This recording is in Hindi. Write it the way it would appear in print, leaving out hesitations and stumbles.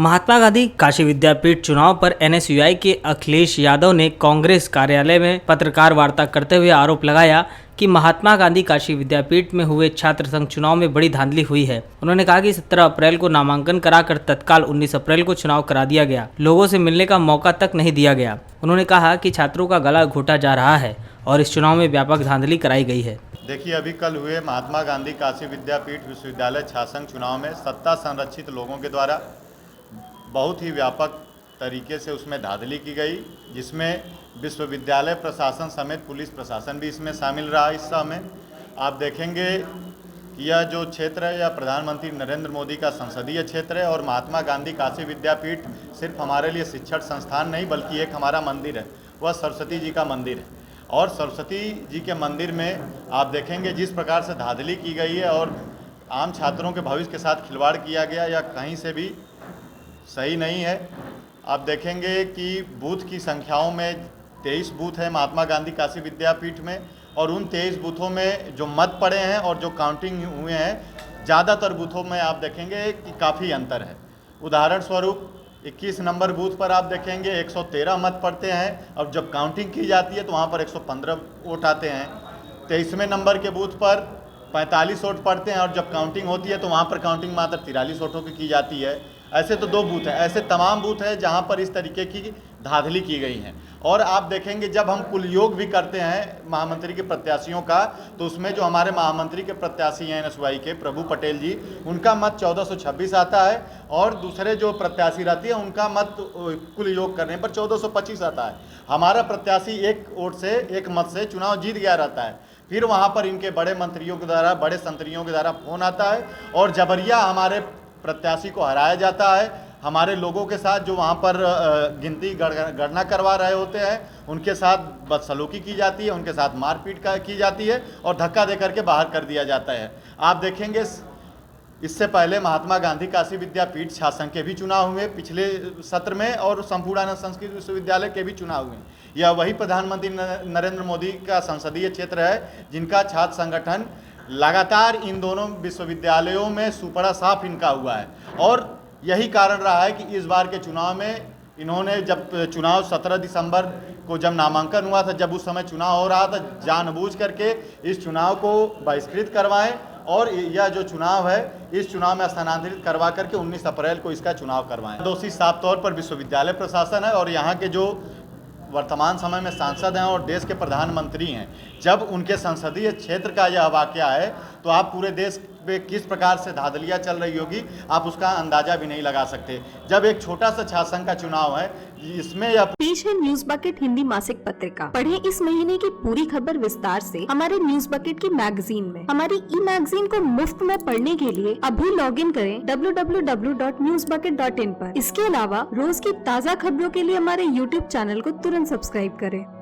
महात्मा गांधी काशी विद्यापीठ चुनाव पर एनएसयूआई के अखिलेश यादव ने कांग्रेस कार्यालय में पत्रकार वार्ता करते हुए आरोप लगाया कि महात्मा गांधी काशी विद्यापीठ में हुए छात्र संघ चुनाव में बड़ी धांधली हुई है। उन्होंने कहा कि 17 अप्रैल को नामांकन कराकर तत्काल 19 अप्रैल को चुनाव करा दिया गया, लोगों से मिलने का मौका तक नहीं दिया गया। उन्होंने कहा कि छात्रों का गला घोटा जा रहा है और इस चुनाव में व्यापक धांधली कराई गई है। देखिए, अभी कल हुए महात्मा गांधी काशी विद्यापीठ विश्वविद्यालय छात्र संघ चुनाव में सत्ता संरक्षित लोगों के द्वारा बहुत ही व्यापक तरीके से उसमें धांधली की गई, जिसमें विश्वविद्यालय प्रशासन समेत पुलिस प्रशासन भी इसमें शामिल रहा। इस समय आप देखेंगे कि यह जो क्षेत्र है यह प्रधानमंत्री नरेंद्र मोदी का संसदीय क्षेत्र है और महात्मा गांधी काशी विद्यापीठ सिर्फ हमारे लिए शिक्षण संस्थान नहीं बल्कि एक हमारा मंदिर है, वह सरस्वती जी का मंदिर है। और सरस्वती जी के मंदिर में आप देखेंगे जिस प्रकार से धांधली की गई है और आम छात्रों के भविष्य के साथ खिलवाड़ किया गया, यह कहीं से भी सही नहीं है। आप देखेंगे कि बूथ की संख्याओं में 23 बूथ है महात्मा गांधी काशी विद्यापीठ में और उन 23 बूथों में जो मत पड़े हैं और जो काउंटिंग हुए हैं, ज़्यादातर बूथों में आप देखेंगे कि काफ़ी अंतर है। उदाहरण स्वरूप 21 नंबर बूथ पर आप देखेंगे 113 मत पड़ते हैं और जब काउंटिंग की जाती है तो वहाँ पर 115 वोट आते हैं। 23वें नंबर के बूथ पर 45 वोट पड़ते हैं और जब काउंटिंग होती है तो वहाँ पर काउंटिंग मात्र 43 वोटों की जाती है। ऐसे तो 2 बूथ हैं, ऐसे तमाम बूथ हैं जहाँ पर इस तरीके की धांधली की गई है। और आप देखेंगे जब हम कुल योग भी करते हैं महामंत्री के प्रत्याशियों का, तो उसमें जो हमारे महामंत्री के प्रत्याशी हैं एनएसयूआई के प्रभु पटेल जी, उनका मत 1426 आता है और दूसरे जो प्रत्याशी रहती है उनका मत कुल योग करने पर 1425 आता है। हमारा प्रत्याशी एक वोट से, एक मत से चुनाव जीत गया रहता है। फिर वहाँ पर इनके बड़े मंत्रियों के द्वारा, बड़े संतरियों के द्वारा फोन आता है और जबरिया हमारे प्रत्याशी को हराया जाता है। हमारे लोगों के साथ जो वहाँ पर गिनती गणना करवा रहे होते हैं उनके साथ बदसलूकी की जाती है, उनके साथ मारपीट की जाती है और धक्का देकर के बाहर कर दिया जाता है। आप देखेंगे इससे पहले महात्मा गांधी काशी विद्यापीठ छात्र संघ के भी चुनाव हुए पिछले सत्र में और संपूर्णानंद संस्कृत विश्वविद्यालय के भी चुनाव हुए। यह वही प्रधानमंत्री नरेंद्र मोदी का संसदीय क्षेत्र है जिनका छात्र संगठन लगातार इन दोनों विश्वविद्यालयों में सुपड़ा साफ इनका हुआ है। और यही कारण रहा है कि इस बार के चुनाव में इन्होंने, जब चुनाव 17 दिसंबर को जब नामांकन हुआ था, जब उस समय चुनाव हो रहा था, जानबूझ करके इस चुनाव को बहिष्कृत करवाएं और यह जो चुनाव है इस चुनाव में स्थानांतरित करवा करके 19 अप्रैल को इसका चुनाव करवाएं। दोषी साफ तौर पर विश्वविद्यालय प्रशासन है और यहाँ के जो वर्तमान समय में सांसद हैं और देश के प्रधानमंत्री हैं। जब उनके संसदीय क्षेत्र का यह वाकया है तो आप पूरे देश में किस प्रकार से धांधलियाँ चल रही होगी आप उसका अंदाजा भी नहीं लगा सकते। जब एक छोटा सा छात्र संघ का चुनाव है, इसमें यह पेश है न्यूज बकेट हिंदी मासिक पत्रिका। पढ़ें इस महीने की पूरी खबर विस्तार से हमारे न्यूज बकेट की मैगजीन में। हमारी ई मैगजीन को मुफ्त में पढ़ने के लिए अभी लॉगिन करें www.newsbucket.in पर। इसके अलावा रोज की ताज़ा खबरों के लिए हमारे YouTube चैनल को तुरंत सब्सक्राइब करें।